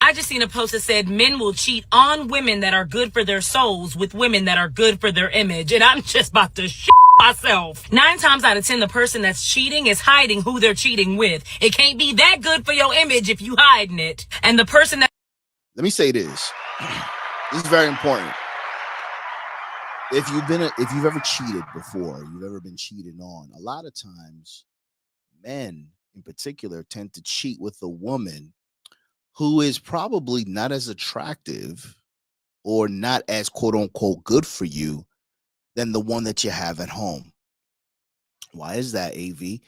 I just seen a post that said men will cheat on women that are good for their souls with women that are good for their image. And I'm just about to shit myself. 9 times out of 10, the person that's cheating is hiding who they're cheating with. It can't be that good for your image if you hiding it. And the person that... Let me say this. This is very important. If you've ever cheated before, you've ever been cheated on, a lot of times men in particular tend to cheat with a woman who is probably not as attractive or not as quote unquote good for you than the one that you have at home. Why is that, AV?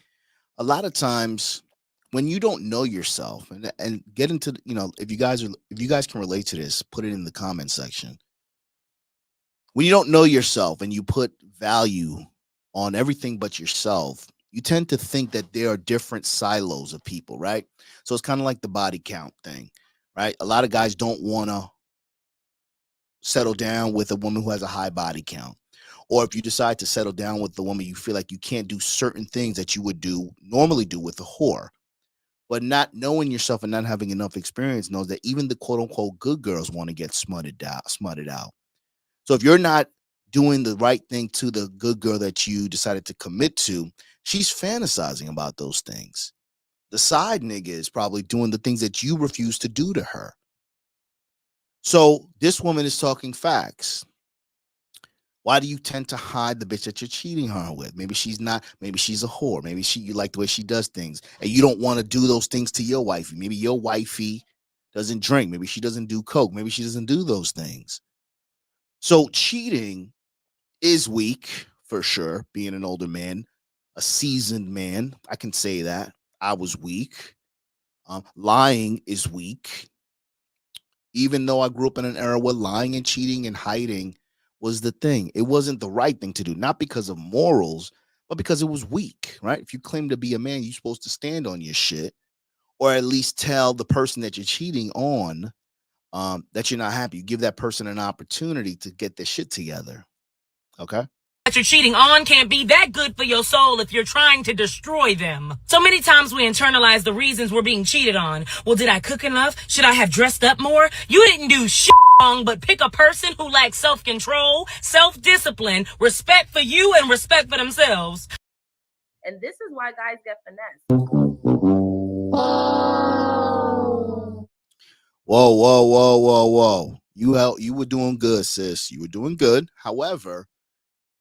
A lot of times when you don't know yourself and get into, if you guys can relate to this, put it in the comment section. When you don't know yourself and you put value on everything but yourself, you tend to think that there are different silos of people, right? So it's kind of like the body count thing, right? A lot of guys don't want to settle down with a woman who has a high body count. Or if you decide to settle down with the woman, you feel like you can't do certain things that you would normally do with a whore. But not knowing yourself and not having enough experience knows that even the quote unquote good girls want to get smutted out. So if you're not doing the right thing to the good girl that you decided to commit to, she's fantasizing about those things. The side nigga is probably doing the things that you refuse to do to her. So this woman is talking facts. Why do you tend to hide the bitch that you're cheating her with? Maybe she's not, maybe she's a whore. Maybe you like the way she does things and you don't want to do those things to your wifey. Maybe your wifey doesn't drink. Maybe she doesn't do coke. Maybe she doesn't do those things. So cheating is weak for sure. Being an older man, a seasoned man, I can say that I was weak. Lying is weak. Even though I grew up in an era where lying and cheating and hiding was the thing, it wasn't the right thing to do. Not because of morals, but because it was weak, right? If you claim to be a man, you're supposed to stand on your shit, or at least tell the person that you're cheating on that you're not happy. You give that person an opportunity to get their shit together. Okay? That you're cheating on can't be that good for your soul if you're trying to destroy them. So many times we internalize the reasons we're being cheated on. Well, did I cook enough? Should I have dressed up more? You didn't do shit wrong, but pick a person who lacks self-control, self-discipline, respect for you, and respect for themselves. And this is why guys get finessed. Whoa. You were doing good, sis. You were doing good. However,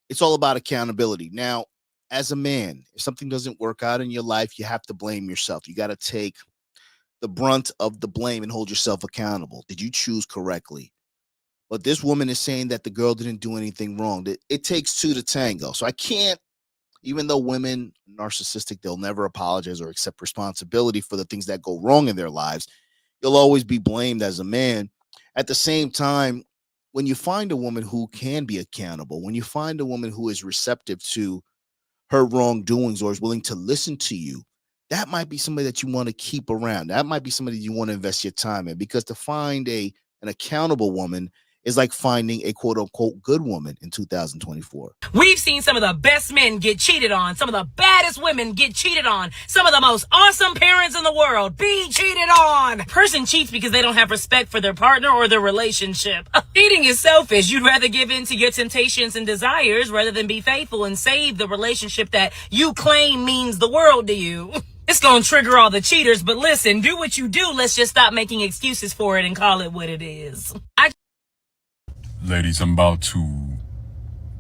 it's all about accountability. Now, as a man, if something doesn't work out in your life, you have to blame yourself. You got to take the brunt of the blame and hold yourself accountable. Did you choose correctly? But this woman is saying that the girl didn't do anything wrong. That it takes two to tango. So I can't, even though women are narcissistic, they'll never apologize or accept responsibility for the things that go wrong in their lives. You'll always be blamed as a man. At the same time, when you find a woman who can be accountable, when you find a woman who is receptive to her wrongdoings or is willing to listen to you, that might be somebody that you want to keep around. That might be somebody you want to invest your time in, because to find an accountable woman is like finding a quote unquote good woman in 2024. We've seen some of the best men get cheated on, some of the baddest women get cheated on, some of the most awesome parents in the world be cheated on. Person cheats because they don't have respect for their partner or their relationship. Cheating is selfish. You'd rather give in to your temptations and desires rather than be faithful and save the relationship that you claim means the world to you. It's gonna trigger all the cheaters, but listen, do what you do. Let's just stop making excuses for it and call it what it is. Ladies, I'm about to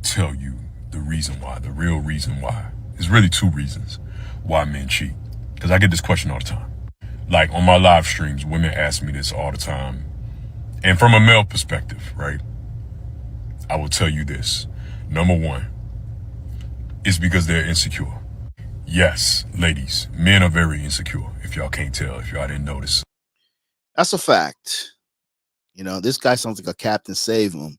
tell you the reason why, the real reason why. There's really 2 reasons why men cheat. Because I get this question all the time. Like on my live streams, women ask me this all the time. And from a male perspective, right? I will tell you this. Number 1, it's because they're insecure. Yes, ladies, men are very insecure. If y'all can't tell, if y'all didn't notice. That's a fact. You know, this guy sounds like a Captain Save Him.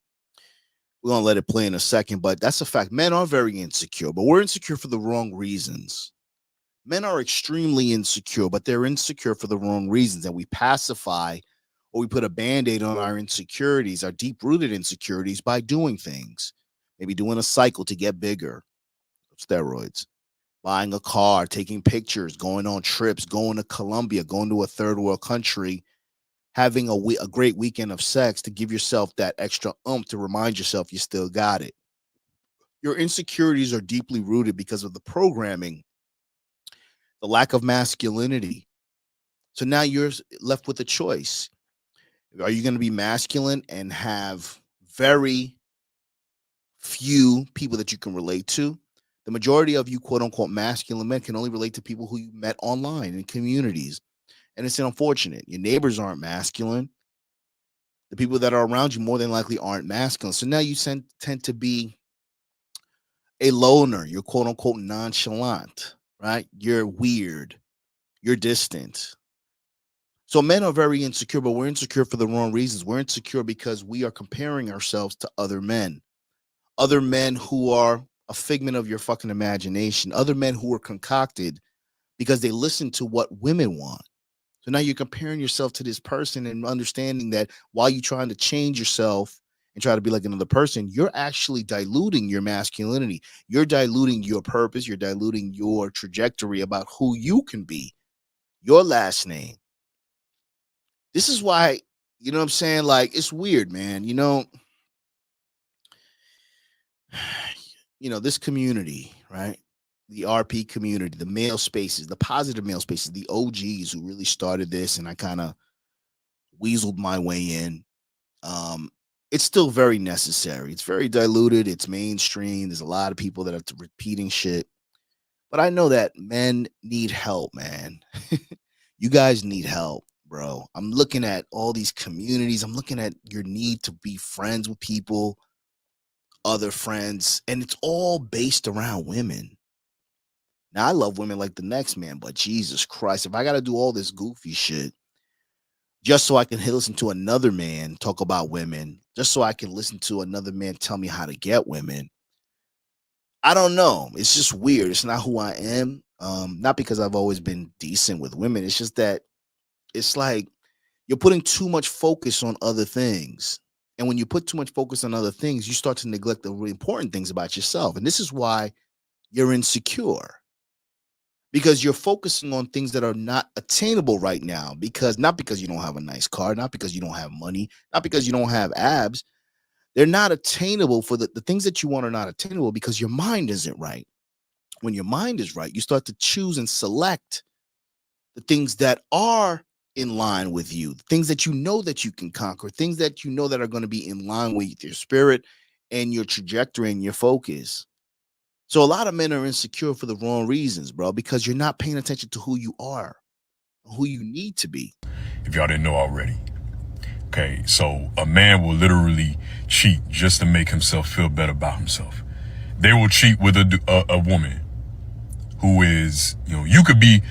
We're going to let it play in a second, but that's a fact. Men are very insecure, but we're insecure for the wrong reasons. Men are extremely insecure, but they're insecure for the wrong reasons. And we pacify or we put a Band-Aid on our insecurities, our deep-rooted insecurities, by doing things. Maybe doing a cycle to get bigger, steroids, buying a car, taking pictures, going on trips, going to Colombia, going to a third world country having a great weekend of sex to give yourself that extra oomph to remind yourself you still got it. Your insecurities are deeply rooted because of the programming, the lack of masculinity. So now you're left with a choice. Are you going to be masculine and have very few people that you can relate to? The majority of you, quote unquote, masculine men can only relate to people who you met online in communities. And it's unfortunate. Your neighbors aren't masculine. The people that are around you more than likely aren't masculine. So now you tend to be a loner. You're, quote unquote, nonchalant, right? You're weird. You're distant. So men are very insecure, but we're insecure for the wrong reasons. We're insecure because we are comparing ourselves to other men who are a figment of your fucking imagination, other men who are concocted because they listen to what women want. So now you're comparing yourself to this person and understanding that while you're trying to change yourself and try to be like another person, you're actually diluting your masculinity. You're diluting your purpose. You're diluting your trajectory about who you can be, your last name. This is why, you know what I'm saying? Like, it's weird, man. This community, right? The RP community, the male spaces, the positive male spaces, the OGs who really started this, and I kind of weaseled my way in. It's still very necessary. It's very diluted. It's mainstream. There's a lot of people that are repeating shit. But I know that men need help, man. You guys need help, bro. I'm looking at all these communities. I'm looking at your need to be friends with people, other friends, and it's all based around women. Now, I love women like the next man, but Jesus Christ, if I got to do all this goofy shit just so I can listen to another man talk about women, just so I can listen to another man tell me how to get women, I don't know. It's just weird. It's not who I am. Not because I've always been decent with women. It's just that it's like you're putting too much focus on other things. And when you put too much focus on other things, you start to neglect the really important things about yourself. And this is why you're insecure. Because you're focusing on things that are not attainable right now. Not because you don't have a nice car, not because you don't have money, not because you don't have abs. They're not attainable for the things that you want are not attainable because your mind isn't right. When your mind is right, you start to choose and select the things that are in line with you, things that you know that you can conquer, things that you know that are going to be in line with your spirit and your trajectory and your focus. So a lot of men are insecure for the wrong reasons, bro, because you're not paying attention to who you are, who you need to be. If y'all didn't know already. Okay, so a man will literally cheat just to make himself feel better about himself. They will cheat with a woman who is, you could be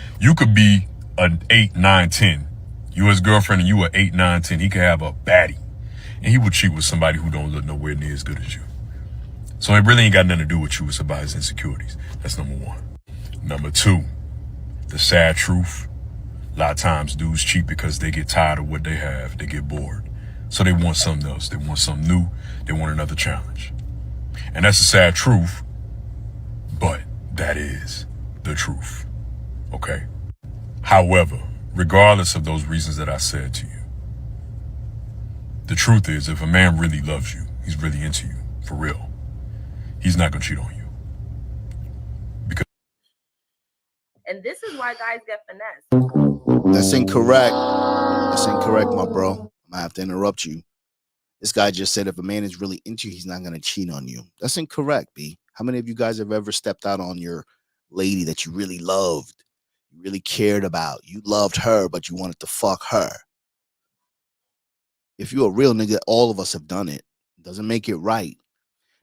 an 8, 9, 10. You his girlfriend and you are 8, 9, 10. He could have a baddie. And he would cheat with somebody who don't look nowhere near as good as you. So it really ain't got nothing to do with you. It's about his insecurities. That's number one. Number two, the sad truth. A lot of times dudes cheat because they get tired of what they have. They get bored. So they want something else. They want something new. They want another challenge. And that's the sad truth. But that is the truth. Okay? However, regardless of those reasons that I said to you, the truth is if a man really loves you, he's really into you, for real, he's not going to cheat on you. And this is why guys get finessed. That's incorrect. That's incorrect, my bro. I have to interrupt you. This guy just said if a man is really into you, he's not going to cheat on you. That's incorrect, B. How many of you guys have ever stepped out on your lady that you really loved, you really cared about? You loved her, but you wanted to fuck her. If you're a real nigga, all of us have done it. It doesn't make it right.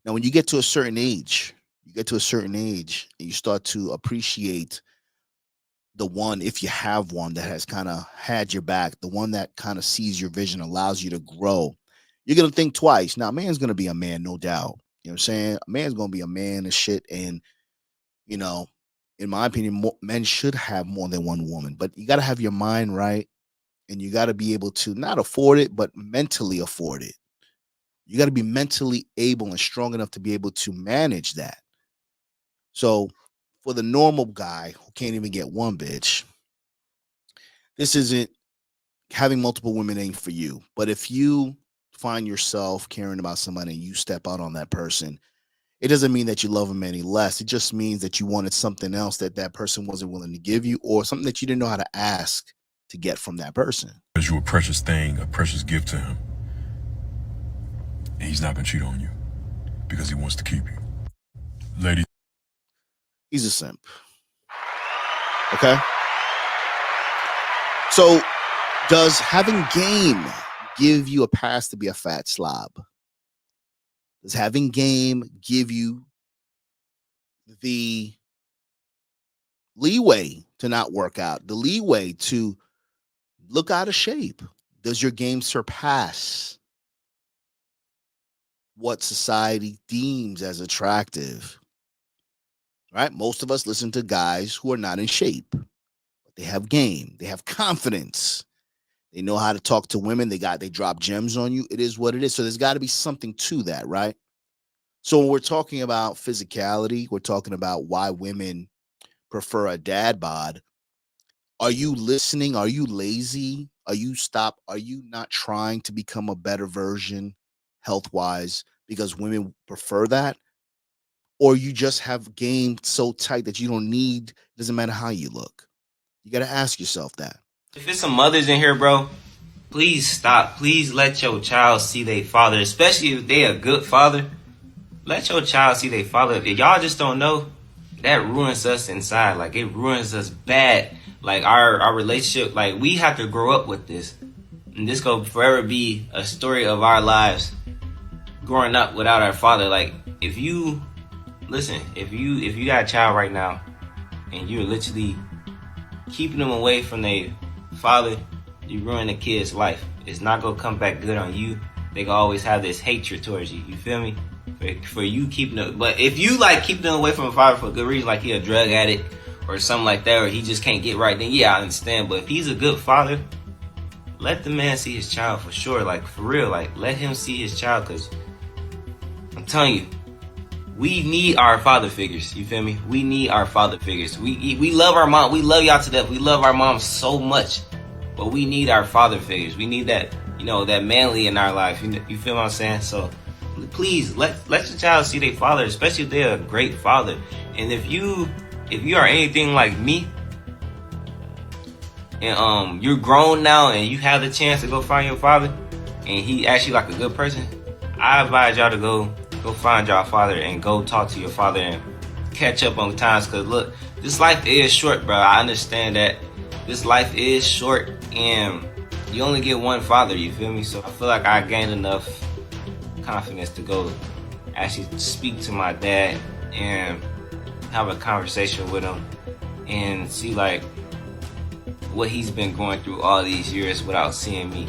Now, when you get to a certain age, and you start to appreciate the one, if you have one that has kind of had your back, the one that kind of sees your vision, allows you to grow, you're going to think twice. Now, a man's going to be a man, no doubt. You know what I'm saying? A man's going to be a man and shit. And, in my opinion, men should have more than one woman. But you got to have your mind right. And you got to be able to not afford it, but mentally afford it. You got to be mentally able and strong enough to be able to manage that. So for the normal guy who can't even get one bitch, this isn't having multiple women ain't for you. But if you find yourself caring about somebody and you step out on that person, it doesn't mean that you love them any less. It just means that you wanted something else that that person wasn't willing to give you, or something that you didn't know how to ask to get from that person. Because you're a precious thing, a precious gift to him. And he's not going to cheat on you because he wants to keep you. Ladies. He's a simp. Okay? So, does having game give you a pass to be a fat slob? Does having game give you the leeway to not work out, the leeway to look out of shape? Does your game surpass what society deems as attractive? Right? Most of us listen to guys who are not in shape, but they have game, they have confidence. They know how to talk to women. They drop gems on you. It is what it is. So there's got to be something to that, right? So when we're talking about physicality, we're talking about why women prefer a dad bod. Are you listening? Are you lazy? Are you not trying to become a better version health-wise because women prefer that? Or you just have game so tight that you don't need, it doesn't matter how you look. You got to ask yourself that. If it's some mothers in here, bro, please stop. Please let your child see their father, especially if they a good father. Let your child see their father. If y'all just don't know, that ruins us inside. Like, it ruins us bad. Like, our relationship, like, we have to grow up with this. And this will forever be a story of our lives growing up without our father. Like, if you got a child right now and you're literally keeping them away from their father, you ruin the kid's life. It's not gonna come back good on you. They gonna always have this hatred towards you. You feel me? For you keeping them, but if you like keeping them away from a father for a good reason, like he a drug addict or something like that, or he just can't get right, then yeah, I understand. But if he's a good father, let the man see his child for sure. Like, for real, like, let him see his child, because I'm telling you, we need our father figures. You feel me? We need our father figures. We love our mom. We love y'all to death. We love our mom so much. But we need our father figures. We need that, that manly in our life. You feel what I'm saying? So please let your child see their father, especially if they're a great father. And if you are anything like me, and you're grown now and you have the chance to go find your father, and he actually like a good person, I advise y'all to go find y'all father and go talk to your father and catch up on times. Because look, this life is short, bro. I understand that this life is short and you only get one father, you feel me? So I feel like I gained enough confidence to go actually speak to my dad and have a conversation with him and see like what he's been going through all these years without seeing me.